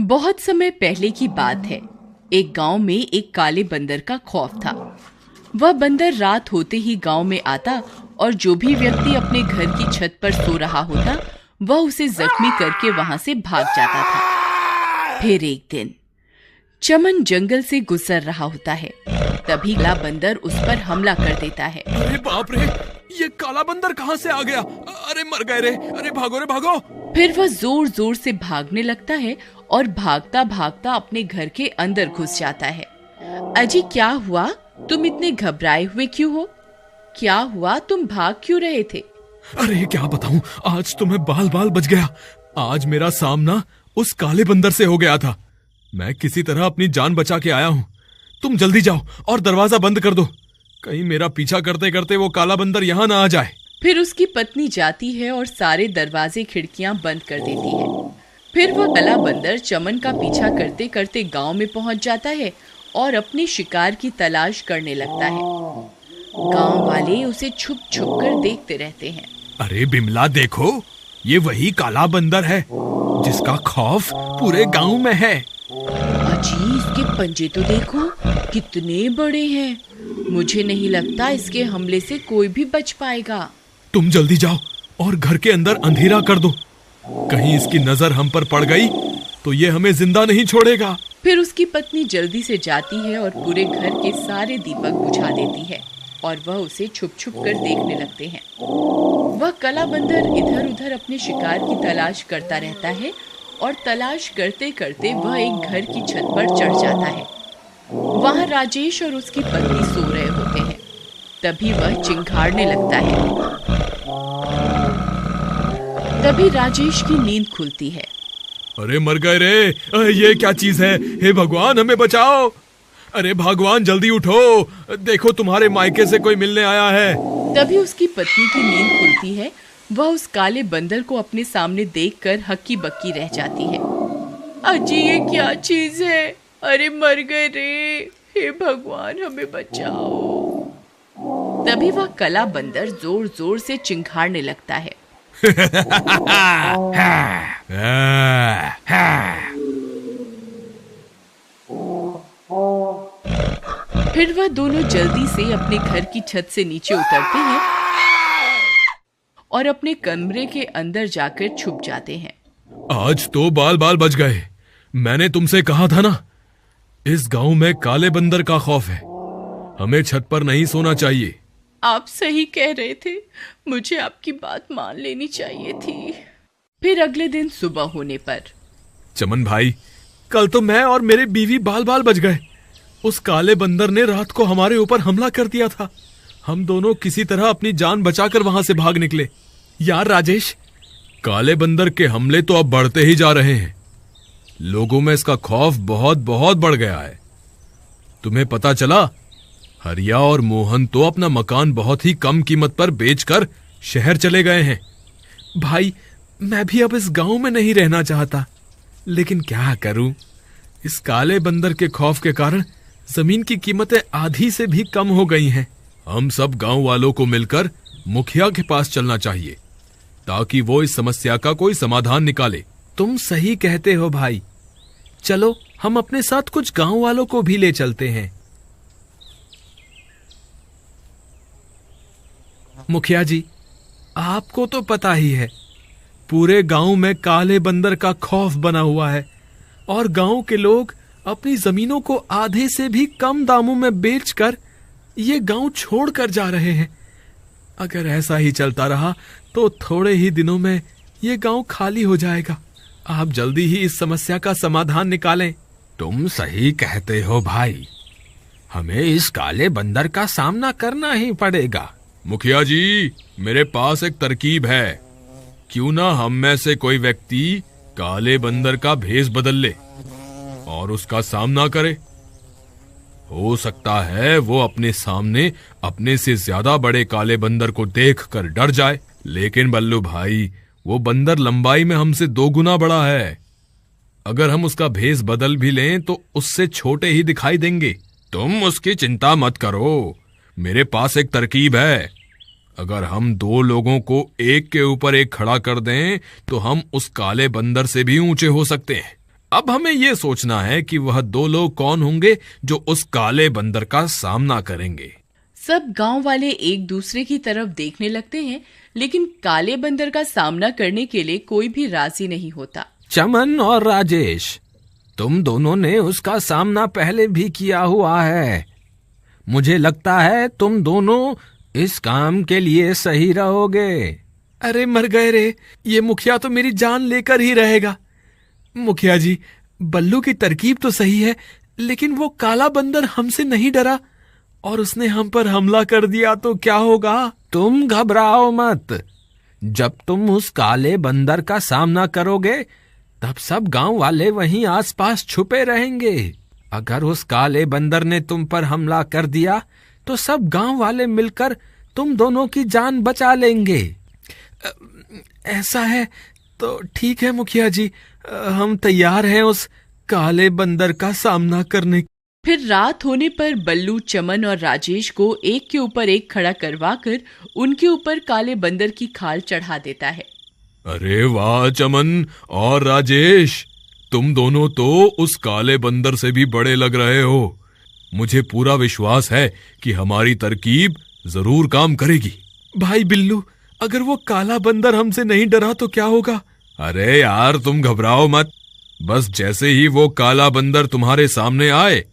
बहुत समय पहले की बात है। एक गांव में एक काले बंदर का खौफ था। वह बंदर रात होते ही गांव में आता और जो भी व्यक्ति अपने घर की छत पर सो रहा होता वह उसे जख्मी करके वहां से भाग जाता था। फिर एक दिन चमन जंगल से गुजर रहा होता है। तभी काला बंदर उस पर हमला कर देता है। अरे बाप रे, ये काला बंदर कहाँ से आ गया? अरे मर गए रे, अरे भागो रे भागो। फिर वह जोर जोर से भागने लगता है और भागता भागता अपने घर के अंदर घुस जाता है। अजी क्या हुआ? तुम इतने घबराए हुए क्यों हो? क्या हुआ? तुम भाग क्यों रहे थे? अरे क्या बताऊं, आज तो मैं बाल बाल बच गया। आज मेरा सामना उस काले बंदर से हो गया था। मैं किसी तरह अपनी जान बचा के आया हूं। तुम जल्दी जाओ और दरवाजा बंद कर दो, कहीं मेरा पीछा करते करते वो काला बंदर यहाँ ना आ जाए। फिर उसकी पत्नी जाती है और सारे दरवाजे खिड़कियां बंद कर देती है। फिर वह काला बंदर चमन का पीछा करते करते गांव में पहुंच जाता है और अपने शिकार की तलाश करने लगता है। गांव वाले उसे छुप छुप कर देखते रहते हैं। अरे बिमला देखो, ये वही काला बंदर है जिसका खौफ पूरे गांव में है। अजी इसके पंजे तो देखो कितने बड़े हैं। मुझे नहीं लगता इसके हमले से कोई भी बच पाएगा। तुम जल्दी जाओ और घर के अंदर अंधेरा कर दो, कहीं इसकी नजर हम पर पड़ गई तो ये हमें जिंदा नहीं छोड़ेगा। फिर उसकी पत्नी जल्दी से जाती है और पूरे घर के सारे दीपक बुझा देती है और वह उसे छुप छुप कर देखने लगते हैं। वह काला बंदर इधर उधर अपने शिकार की तलाश करता रहता है और तलाश करते करते वह एक घर की छत पर चढ़ जाता है। वहां राजेश और उसकी पत्नी सो रहे होते हैं। तभी वह चिंघाड़ने लगता है। तभी राजेश की नींद खुलती है। अरे मर गए रे, ये क्या चीज है? हे भगवान हमें बचाओ। अरे भगवान जल्दी उठो, देखो तुम्हारे मायके से कोई मिलने आया है। तभी उसकी पत्नी की नींद खुलती है। वह उस काले बंदर को अपने सामने देखकर हक्की बक्की रह जाती है। अजी ये क्या चीज है? अरे मर गए रे, हे भगवान हमें बचाओ। तभी वह काला बंदर जोर जोर से चिंघाड़ने लगता है। फिर वह दोनों जल्दी से अपने घर की छत से नीचे उतरते हैं और अपने कमरे के अंदर जाकर छुप जाते हैं। आज तो बाल बाल बच गए। मैंने तुमसे कहा था ना, इस गांव में काले बंदर का खौफ है, हमें छत पर नहीं सोना चाहिए। आप सही कह रहे थे, मुझे आपकी बात मान लेनी चाहिए थी। फिर अगले दिन सुबह होने पर चमन भाई, कल तो मैं और मेरे बीवी बाल बाल बच गए। उस काले बंदर ने रात को हमारे ऊपर हमला कर दिया था। हम दोनों किसी तरह अपनी जान बचाकर वहां से भाग निकले। यार राजेश, काले बंदर के हमले तो अब बढ़ते ही जा रहे हैं। लोगों में इसका खौफ बहुत बहुत बढ़ गया है। तुम्हें पता चला, हरिया और मोहन तो अपना मकान बहुत ही कम कीमत पर बेचकर शहर चले गए हैं। भाई मैं भी अब इस गांव में नहीं रहना चाहता, लेकिन क्या करूं, इस काले बंदर के खौफ के कारण जमीन की कीमतें आधी से भी कम हो गई हैं। हम सब गांव वालों को मिलकर मुखिया के पास चलना चाहिए ताकि वो इस समस्या का कोई समाधान निकाले। तुम सही कहते हो भाई, चलो हम अपने साथ कुछ गांव वालों को भी ले चलते हैं। मुखिया जी, आपको तो पता ही है, पूरे गांव में काले बंदर का खौफ बना हुआ है और गांव के लोग अपनी जमीनों को आधे से भी कम दामों में बेचकर ये गांव छोड़कर जा रहे हैं। अगर ऐसा ही चलता रहा तो थोड़े ही दिनों में ये गांव खाली हो जाएगा। आप जल्दी ही इस समस्या का समाधान निकालें। तुम सही कहते हो भाई, हमें इस काले बंदर का सामना करना ही पड़ेगा। मुखिया जी, मेरे पास एक तरकीब है। क्यों ना हम में से कोई व्यक्ति काले बंदर का भेष बदल ले और उसका सामना करे। हो सकता है वो अपने सामने अपने से ज्यादा बड़े काले बंदर को देखकर डर जाए, लेकिन बल्लू भाई, वो बंदर लंबाई में हमसे 2 गुना बड़ा है। अगर हम उसका भेष बदल भी लें तो उससे छोटे ही दिखाई देंगे। तुम उसकी चिंता मत करो, मेरे पास एक तरकीब है। अगर हम 2 लोगों को एक के ऊपर एक खड़ा कर दें तो हम उस काले बंदर से भी ऊंचे हो सकते हैं। अब हमें ये सोचना है कि वह दो लोग कौन होंगे जो उस काले बंदर का सामना करेंगे। सब गांव वाले एक दूसरे की तरफ देखने लगते हैं, लेकिन काले बंदर का सामना करने के लिए कोई भी राजी नहीं होता। चमन और राजेश, तुम दोनों ने उसका सामना पहले भी किया हुआ है। मुझे लगता है तुम दोनों इस काम के लिए सही रहोगे। अरे मर गए रे, ये मुखिया तो मेरी जान लेकर ही रहेगा। मुखिया जी, बल्लू की तरकीब तो सही है, लेकिन वो काला बंदर हमसे नहीं डरा और उसने हम पर हमला कर दिया तो क्या होगा? तुम घबराओ मत। जब तुम उस काले बंदर का सामना करोगे तब सब गांव वाले वहीं आसपास छुपे रहेंगे। अगर उस काले बंदर ने तुम पर हमला कर दिया तो सब गांव वाले मिलकर तुम दोनों की जान बचा लेंगे। ऐसा है तो ठीक है मुखिया जी, हम तैयार हैं उस काले बंदर का सामना करने। फिर रात होने पर बल्लू, चमन और राजेश को एक के ऊपर एक खड़ा करवाकर उनके ऊपर काले बंदर की खाल चढ़ा देता है। अरे वाह चमन और राजेश, तुम दोनों तो उस काले बंदर से भी बड़े लग रहे हो। मुझे पूरा विश्वास है कि हमारी तरकीब जरूर काम करेगी। भाई बिल्लू, अगर वो काला बंदर हमसे नहीं डरा तो क्या होगा? अरे यार तुम घबराओ मत, बस जैसे ही वो काला बंदर तुम्हारे सामने आए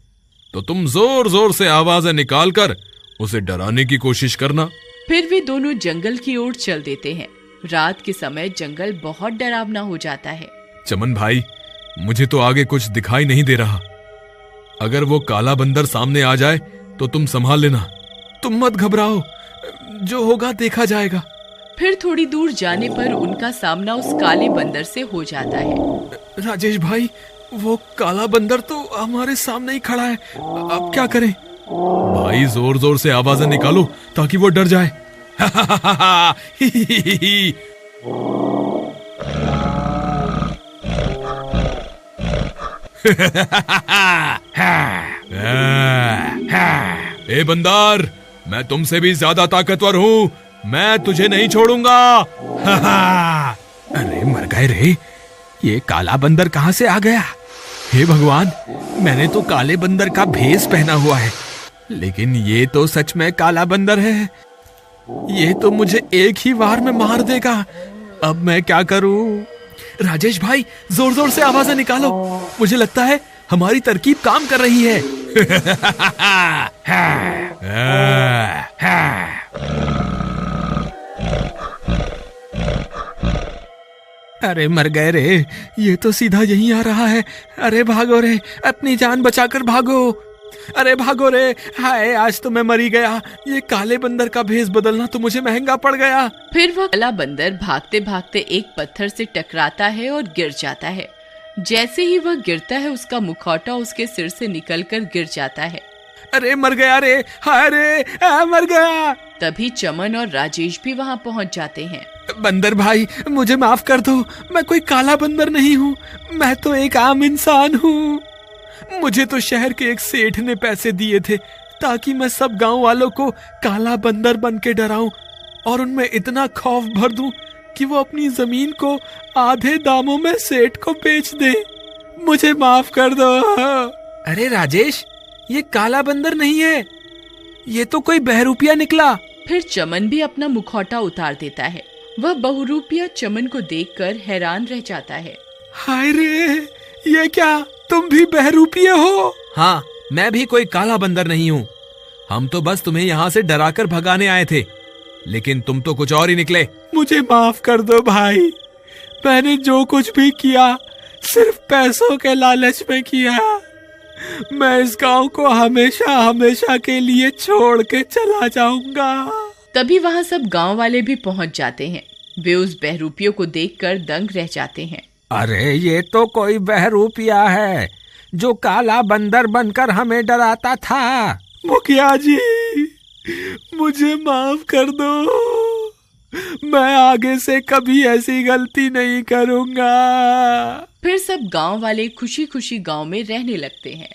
तो तुम जोर जोर से आवाजें निकालकर उसे डराने की कोशिश करना। फिर वे दोनों जंगल की ओर चल देते हैं। रात के समय जंगल बहुत डरावना हो जाता है। चमन भाई, मुझे तो आगे कुछ दिखाई नहीं दे रहा। अगर वो काला बंदर सामने आ जाए तो तुम संभाल लेना। तुम मत घबराओ, जो होगा देखा जाएगा। फिर थोड़ी दूर जाने पर उनका सामना उस काले बंदर से हो जाता है। राजेश भाई, वो काला बंदर तो हमारे सामने ही खड़ा है, अब क्या करें? भाई जोर जोर से आवाजें निकालो ताकि वो डर जाए। ए बंदर, मैं तुमसे भी ज्यादा ताकतवर हूँ, मैं तुझे नहीं छोड़ूंगा। अरे मर गए रे, ये काला बंदर कहाँ से आ गया? हे भगवान, मैंने तो काले बंदर का भेष पहना हुआ है, लेकिन ये तो सच में काला बंदर है। ये तो मुझे एक ही वार में मार देगा। अब मैं क्या करूं? राजेश भाई, जोर जोर से आवाजें निकालो, मुझे लगता है हमारी तरकीब काम कर रही है। अरे मर गए रे, ये तो सीधा यहीं आ रहा है। अरे भागो रे, अपनी जान बचाकर भागो। अरे भागो रे, हाय आज तो मैं मरी गया। ये काले बंदर का भेष बदलना तो मुझे महंगा पड़ गया। फिर वह काला बंदर भागते भागते एक पत्थर से टकराता है और गिर जाता है। जैसे ही वह गिरता है, उसका मुखौटा उसके सिर से निकलकर गिर जाता है। अरे मर गया रे, हाय रे, मर गया। तभी चमन और राजेश भी वहाँ पहुँच जाते हैं। बंदर भाई, मुझे माफ कर दो, मैं कोई काला बंदर नहीं हूँ, मैं तो एक आम इंसान हूँ। मुझे तो शहर के एक सेठ ने पैसे दिए थे ताकि मैं सब गांव वालों को काला बंदर बन के डराऊं और उनमें इतना खौफ भर दूं कि वो अपनी जमीन को आधे दामों में सेठ को बेच दे। मुझे माफ कर दो। अरे राजेश, ये काला बंदर नहीं है, ये तो कोई बहरूपिया निकला। फिर चमन भी अपना मुखौटा उतार देता है। वह बहुरूपिया चमन को देखकर हैरान रह जाता है। हाय रे, ये क्या, तुम भी बहरूपिया हो? हाँ, मैं भी कोई काला बंदर नहीं हूँ। हम तो बस तुम्हें यहाँ से डराकर भगाने आए थे, लेकिन तुम तो कुछ और ही निकले। मुझे माफ कर दो भाई, मैंने जो कुछ भी किया सिर्फ पैसों के लालच में किया। मैं इस गांव को हमेशा हमेशा के लिए छोड़ के चला जाऊंगा। तभी वहाँ सब गांव वाले भी पहुँच जाते हैं। वे उस बहरूपियों को देखकर दंग रह जाते हैं। अरे ये तो कोई बहरूपिया है जो काला बंदर बनकर हमें डराता था। मुखिया जी, मुझे माफ कर दो, मैं आगे से कभी ऐसी गलती नहीं करूंगा। फिर सब गांव वाले खुशी खुशी गांव में रहने लगते हैं।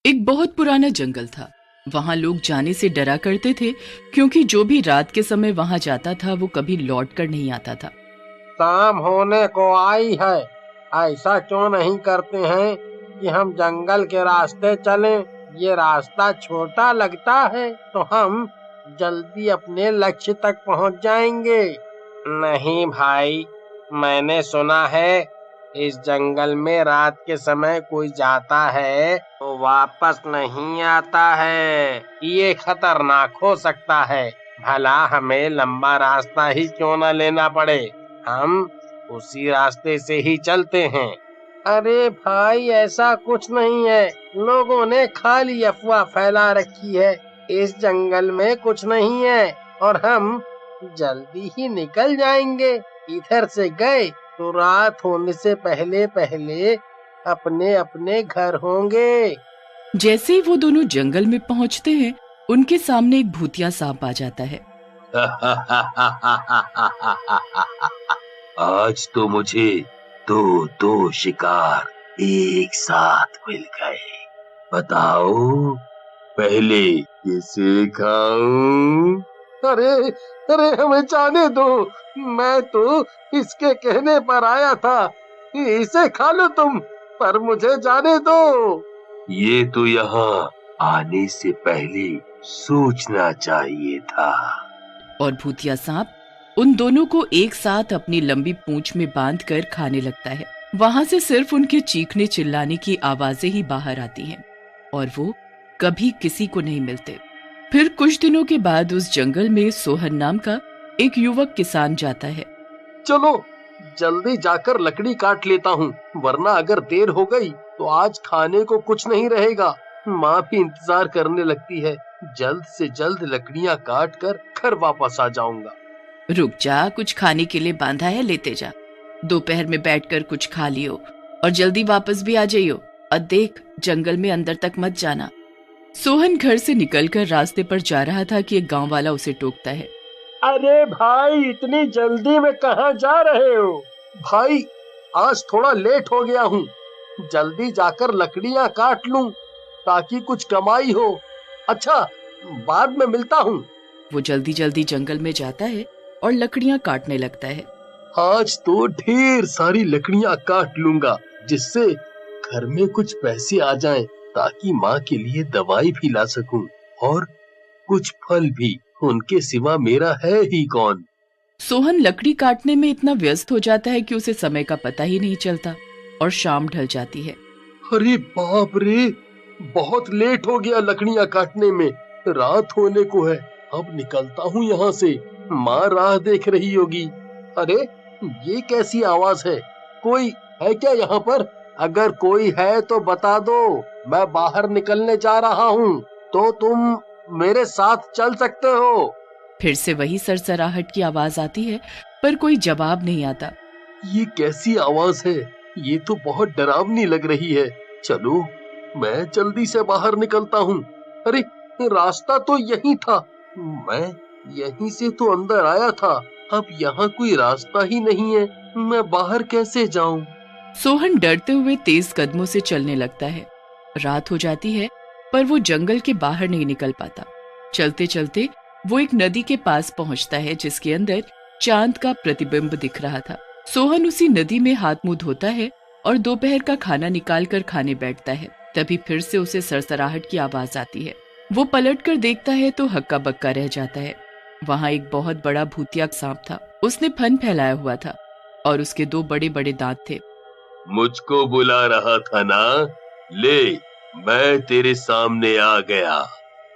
एक बहुत पुराना जंगल था। वहां लोग जाने से डरा करते थे, क्योंकि जो भी रात के समय वहां जाता था वो कभी लौट कर नहीं आता था। शाम होने को आई है, ऐसा क्यों नहीं करते हैं कि हम जंगल के रास्ते चलें? ये रास्ता छोटा लगता है तो हम जल्दी अपने लक्ष्य तक पहुंच जाएंगे। नहीं भाई, मैंने सुना है इस जंगल में रात के समय कोई जाता है तो वापस नहीं आता है। ये खतरनाक हो सकता है। भला हमें लंबा रास्ता ही क्यों न लेना पड़े, हम उसी रास्ते से ही चलते हैं। अरे भाई, ऐसा कुछ नहीं है, लोगों ने खाली अफवाह फैला रखी है। इस जंगल में कुछ नहीं है और हम जल्दी ही निकल जाएंगे। इधर से गए तो रात होने से पहले पहले अपने अपने घर होंगे। जैसे ही वो दोनों जंगल में पहुंचते हैं, उनके सामने एक भूतिया सांप आ जाता है। आज तो मुझे दो शिकार एक साथ मिल गए। बताओ पहले किसे खाऊं? अरे अरे, हमें जाने दो, मैं तो इसके कहने पर आया था। इसे खा लो तुम, पर मुझे जाने दो। ये तो यहाँ आने से पहले सोचना चाहिए था। और भूतिया सांप उन दोनों को एक साथ अपनी लंबी पूंछ में बांधकर खाने लगता है। वहां से सिर्फ उनके चीखने चिल्लाने की आवाजें ही बाहर आती हैं और वो कभी किसी को नहीं मिलते। फिर कुछ दिनों के बाद उस जंगल में सोहन नाम का एक युवक किसान जाता है। चलो जल्दी जाकर लकड़ी काट लेता हूँ, वरना अगर देर हो गई तो आज खाने को कुछ नहीं रहेगा। माँ भी इंतजार करने लगती है। जल्द से जल्द लकड़ियाँ काट कर घर वापस आ जाऊंगा। रुक जा, कुछ खाने के लिए बांधा है, लेते जा। दोपहर में बैठकर कुछ खा लियो और जल्दी वापस भी आ जाइयो। और देख, जंगल में अंदर तक मत जाना। सोहन घर से निकलकर रास्ते पर जा रहा था कि एक गांव वाला उसे टोकता है। अरे भाई, इतनी जल्दी में कहाँ जा रहे हो? भाई, आज थोड़ा लेट हो गया हूँ, जल्दी जाकर लकड़ियाँ काट लूं ताकि कुछ कमाई हो। अच्छा, बाद में मिलता हूँ। वो जल्दी जल्दी जंगल में जाता है और लकड़ियाँ काटने लगता है। आज तो ढेर सारी लकड़ियाँ काट लूंगा, जिससे घर में कुछ पैसे आ जाएं, ताकि माँ के लिए दवाई भी ला सकूं और कुछ फल भी। उनके सिवा मेरा है ही कौन। सोहन लकड़ी काटने में इतना व्यस्त हो जाता है कि उसे समय का पता ही नहीं चलता और शाम ढल जाती है। अरे बाप रे, बहुत लेट हो गया लकड़ियाँ काटने में, रात होने को है। अब निकलता हूँ यहाँ से, माँ राह देख रही होगी। अरे ये कैसी आवाज है? कोई है क्या यहाँ पर? अगर कोई है तो बता दो, मैं बाहर निकलने जा रहा हूँ, तो तुम मेरे साथ चल सकते हो। फिर से वही सरसराहट की आवाज आती है, पर कोई जवाब नहीं आता। ये कैसी आवाज है? ये तो बहुत डरावनी लग रही है। चलो मैं जल्दी से बाहर निकलता हूँ। अरे रास्ता तो यही था, मैं यहीं से तो अंदर आया था। अब यहाँ कोई रास्ता ही नहीं है, मैं बाहर कैसे जाऊँ? सोहन डरते हुए तेज कदमों से चलने लगता है। रात हो जाती है, पर वो जंगल के बाहर नहीं निकल पाता। चलते चलते वो एक नदी के पास पहुंचता है, जिसके अंदर चांद का प्रतिबिंब दिख रहा था। सोहन उसी नदी में हाथ मुंह धोता है और दोपहर का खाना निकालकर खाने बैठता है। तभी फिर से उसे सरसराहट की आवाज आती है। वो पलटकर देखता है तो हक्का बक्का रह जाता है। वहाँ एक बहुत बड़ा भूतिया सांप था। उसने फन फैलाया हुआ था और उसके 2 बड़े बड़े दांत थे। मुझको बुला रहा था ना? ले, मैं तेरे सामने आ गया।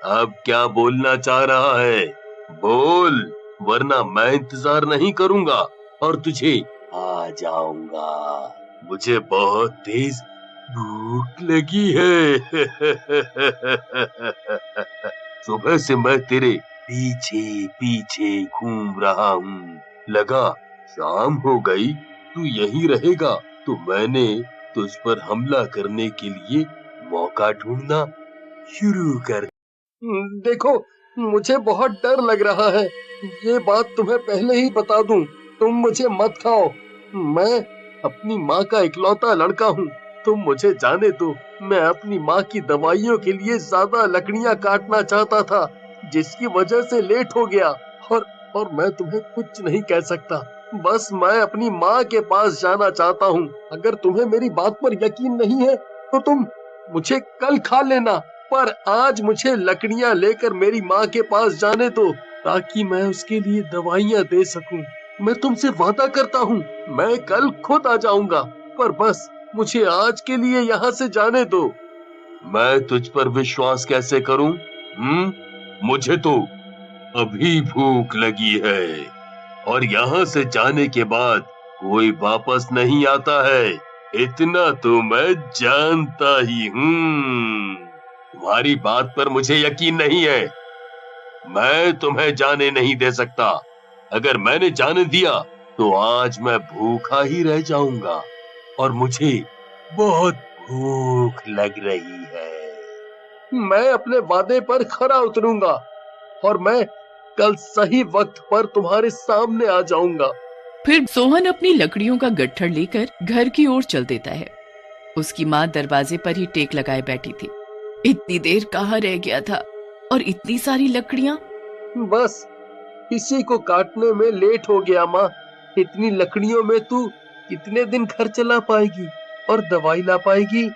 अब क्या बोलना चाह रहा है? बोल, वरना मैं इंतजार नहीं करूंगा और तुझे आ जाऊंगा। मुझे बहुत तेज भूख लगी है। सुबह से मैं तेरे पीछे पीछे घूम रहा हूँ। लगा शाम हो गई, तू यहीं रहेगा, तो मैंने तुझ पर हमला करने के लिए मौका ढूंढना शुरू कर। देखो, मुझे बहुत डर लग रहा है। ये बात तुम्हें पहले ही बता दूं, तुम मुझे मत खाओ। मैं अपनी माँ का इकलौता लड़का हूँ, तुम मुझे जाने दो। मैं अपनी माँ की दवाइयों के लिए ज्यादा लकड़ियाँ काटना चाहता था, जिसकी वजह से लेट हो गया। और मैं तुम्हें कुछ नहीं कह सकता। बस मैं अपनी माँ के पास जाना चाहता हूँ। अगर तुम्हें मेरी बात पर यकीन नहीं है तो तुम मुझे कल खा लेना, पर आज मुझे लकड़ियाँ लेकर मेरी माँ के पास जाने दो ताकि मैं उसके लिए दवाइयाँ दे सकूं। मैं तुमसे वादा करता हूँ मैं कल खुद आ जाऊंगा, पर बस मुझे आज के लिए यहाँ से जाने दो। मैं तुझ पर विश्वास कैसे करूं? मुझे तो अभी भूख लगी है और यहाँ से जाने के बाद कोई वापस नहीं आता है, इतना तो मैं जानता ही हूँ। तुम्हारी बात पर मुझे यकीन नहीं है। मैं तुम्हें जाने नहीं दे सकता। अगर मैंने जाने दिया तो आज मैं भूखा ही रह जाऊंगा और मुझे बहुत भूख लग रही है। मैं अपने वादे पर खरा उतरूंगा और मैं कल सही वक्त पर तुम्हारे सामने आ जाऊंगा। फिर सोहन अपनी लकड़ियों का गट्ठर लेकर घर की ओर चल देता है। उसकी माँ दरवाजे पर ही टेक लगाए बैठी थी। इतनी देर कहाँ रह गया था और इतनी सारी लकड़ियाँ? बस इसी को काटने में लेट हो गया माँ। इतनी लकड़ियों में तू कितने दिन घर चला पाएगी और दवाई ला पाएगी?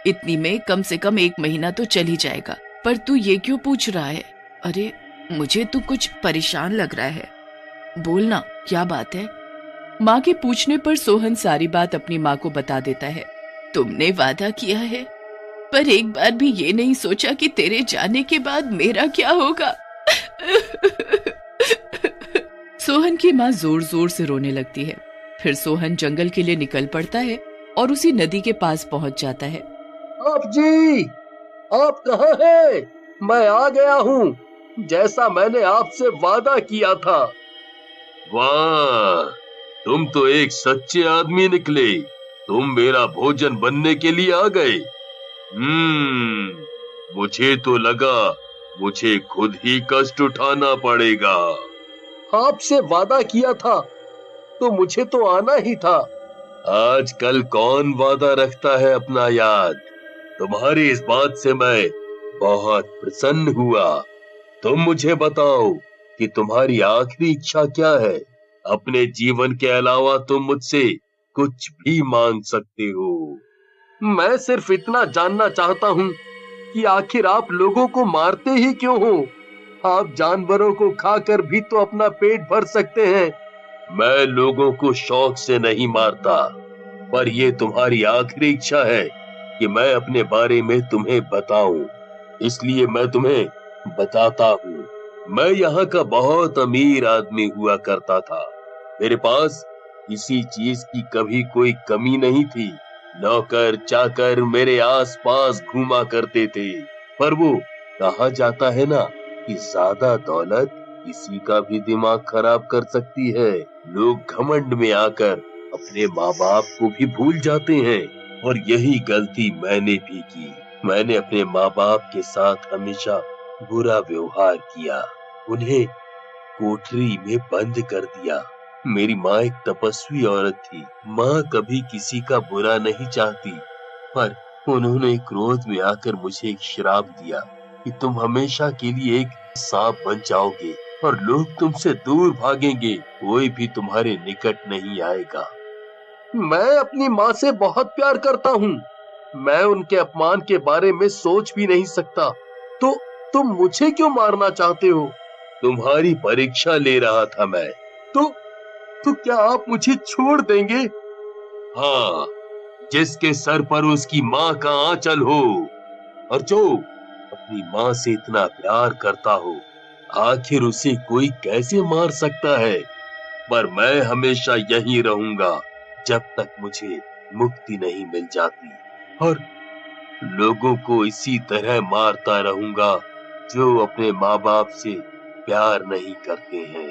इतनी में कम से कम 1 महीना तो चल ही जाएगा। पर तू ये क्यों पूछ रहा है? अरे मुझे तू कुछ परेशान लग रहा है। बोलना, क्या बात है? माँ के पूछने पर सोहन सारी बात अपनी माँ को बता देता है। तुमने वादा किया है, पर एक बार भी ये नहीं सोचा कि तेरे जाने के बाद मेरा क्या होगा। सोहन की माँ जोर जोर से रोने लगती है। फिर सोहन जंगल के लिए निकल पड़ता है और उसी नदी के पास पहुंच जाता है। आप जी, आप कहाँ हैं? मैं आ गया हूँ, जैसा मैंने आपसे वादा किया था। वाह, तुम तो एक सच्चे आदमी निकले। तुम मेरा भोजन बनने के लिए आ गए। मुझे तो लगा मुझे खुद ही कष्ट उठाना पड़ेगा। आपसे वादा किया था तो मुझे तो आना ही था। आजकल कौन वादा रखता है अपना याद? तुम्हारी इस बात से मैं बहुत प्रसन्न हुआ। तुम मुझे बताओ कि तुम्हारी आखिरी इच्छा क्या है? अपने जीवन के अलावा तुम मुझसे कुछ भी मांग सकते हो। मैं सिर्फ इतना जानना चाहता हूँ कि आखिर आप लोगों को मारते ही क्यों हो? आप जानवरों को खाकर भी तो अपना पेट भर सकते हैं। मैं लोगों को शौक से नहीं मारता, पर ये तुम्हारी आखिरी इच्छा है कि मैं अपने बारे में तुम्हें बताऊं, इसलिए मैं तुम्हें बताता हूँ। मैं यहाँ का बहुत अमीर आदमी हुआ करता था। मेरे पास किसी चीज की कभी कोई कमी नहीं थी। नौकर चाकर मेरे आसपास घूमा करते थे, पर वो कहा जाता है ना कि ज्यादा दौलत किसी का भी दिमाग खराब कर सकती है। लोग घमंड में आकर अपने माँ बाप को भी भूल जाते हैं, और यही गलती मैंने भी की। मैंने अपने माँ बाप के साथ हमेशा बुरा व्यवहार किया, उन्हें कोठरी में बंद कर दिया। मेरी माँ एक तपस्वी औरत थी। माँ कभी किसी का बुरा नहीं चाहती, पर उन्होंने क्रोध में आकर मुझे एक श्राप दिया कि तुम हमेशा के लिए एक सांप बन जाओगे और लोग तुमसे दूर भागेंगे, कोई भी तुम्हारे निकट नहीं आएगा। मैं अपनी माँ से बहुत प्यार करता हूँ। मैं उनके अपमान के बारे में सोच भी नहीं सकता। तो तुम मुझे क्यों मारना चाहते हो? तुम्हारी परीक्षा ले रहा था मैं। तो क्या आप मुझे छोड़ देंगे? हाँ, जिसके सर पर उसकी माँ का आंचल हो और जो अपनी माँ से इतना प्यार करता हो, आखिर उसे कोई कैसे मार सकता है? पर मैं हमेशा यहीं रहूंगा जब तक मुझे मुक्ति नहीं मिल जाती, और लोगों को इसी तरह मारता रहूंगा जो अपने माँ बाप से प्यार नहीं करते हैं।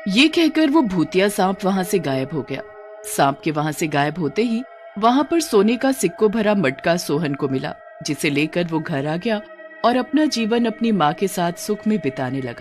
ये कहकर वो भूतिया सांप वहां से गायब हो गया। सांप के वहां से गायब होते ही वहां पर सोने का सिक्कों भरा मटका सोहन को मिला, जिसे लेकर वो घर आ गया और अपना जीवन अपनी माँ के साथ सुख में बिताने लगा।